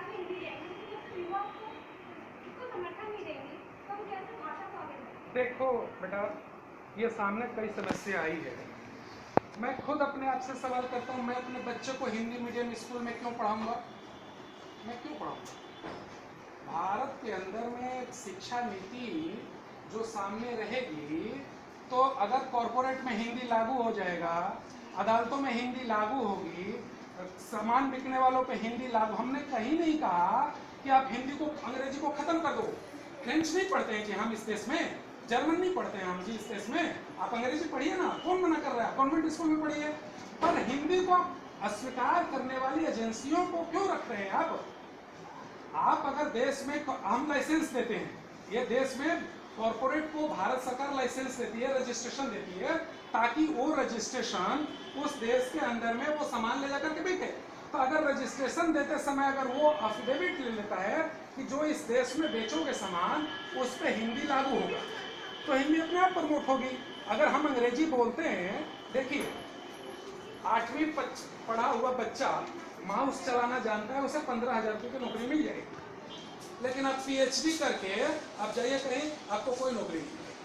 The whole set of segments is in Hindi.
सरकार में हिंदी रहेगी, तो युवा को इसको समर्थन नहीं देंगे तो हम कैसे भाषा को आगे बढ़ाएंगे? देखो बेटा, ये सामने कई समस्या आई है। मैं खुद अपने आप से सवाल करता हूँ, मैं अपने बच्चे को हिंदी मीडियम स्कूल में क्यों पढ़ाऊंगा? मैं क्यों पढ़ाऊंगा? भारत के अंदर में शिक्षा नीति जो सामने रहेगी, तो अगर कॉरपोरेट में हिंदी लागू हो जाएगा, अदालतों में हिंदी लागू होगी, सामान बिकने वालों पे हिंदी लागू। हमने कहीं नहीं कहा कि आप हिंदी को, अंग्रेजी को खत्म कर दो। फ्रेंच नहीं पढ़ते हैं जी हम इस देश में, जर्मन नहीं पढ़ते हैं हम जी इस देश में, आप अंग्रेजी पढ़िए ना, कौन मना कर रहा है? कॉन्वेंट स्कूल में पढ़िए। पर हिंदी को अस्वीकार करने वाली एजेंसियों को क्यों रख रहे हैं आप अगर देश में हम लाइसेंस देते हैं, ये देश में कॉरपोरेट को भारत सरकार लाइसेंस देती है, रजिस्ट्रेशन देती है, ताकि वो रजिस्ट्रेशन उस देश के अंदर में वो सामान ले जाकर के बेचे। तो अगर रजिस्ट्रेशन देते समय अगर वो अफिडेविट ले लेता है कि जो इस देश में बेचोगे सामान उस पर हिंदी लागू होगा, तो हिंदी अपने आप प्रमोट होगी। अगर हम अंग्रेजी बोलते हैं, देखिए 8वीं पढ़ा हुआ बच्चा माउस चलाना जानता है, उसे 15,000 रुपये की नौकरी मिल जाएगी। लेकिन आप पीएचडी करके आप जाइए कहीं, आपको कोई नौकरी नहीं मिलेगी।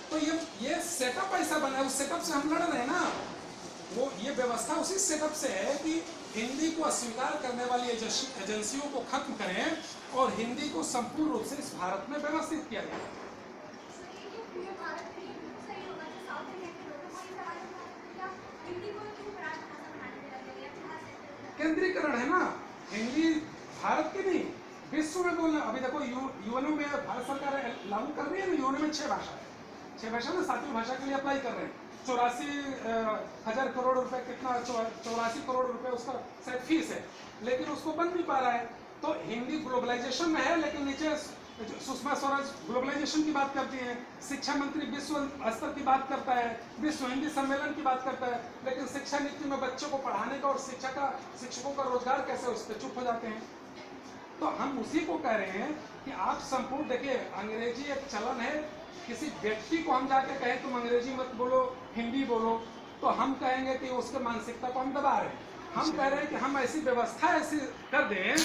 तो ये सेटअप ऐसा बना है, उस सेटअप से हम लड़ रहे हैं ना। वो ये व्यवस्था उसी सेटअप से है कि हिंदी को अस्वीकार करने वाली एजेंसियों को खत्म करें और हिंदी को संपूर्ण रूप से इस भारत में व्यवस्थित किया जाए। केंद्रीकरण है ना, हिंदी भारत की नहीं विश्व में बोलना। अभी देखो यूएनओ में भारत सरकार लागू कर रही है ना, यूएनओ में 6 भाषा है, 6 भाषा में 7वीं भाषा के लिए अप्लाई कर रहे हैं। 84,000 करोड़ रुपए, कितना 84 करोड़ रुपए उसका शायद फीस है, लेकिन उसको बन नहीं पा रहा है। तो हिंदी ग्लोबलाइजेशन में है, लेकिन नीचे सुषमा स्वराज ग्लोबलाइजेशन की बात करती है, शिक्षा मंत्री विश्व स्तर की बात करता है, विश्व हिंदी सम्मेलन की बात करता है, लेकिन शिक्षा नीति में बच्चों को पढ़ाने का और शिक्षकों का रोजगार कैसे, उस पर चुप हो जाते हैं। तो हम उसी को कह रहे हैं कि आप संपूर्ण, देखिए अंग्रेजी एक चलन है, किसी व्यक्ति को हम जाके कहें तुम अंग्रेजी मत बोलो, हिंदी बोलो, तो हम कहेंगे कि उसके मानसिकता को हम दबा रहे हैं। हम कह रहे हैं कि हम ऐसी व्यवस्था ऐसी कर दें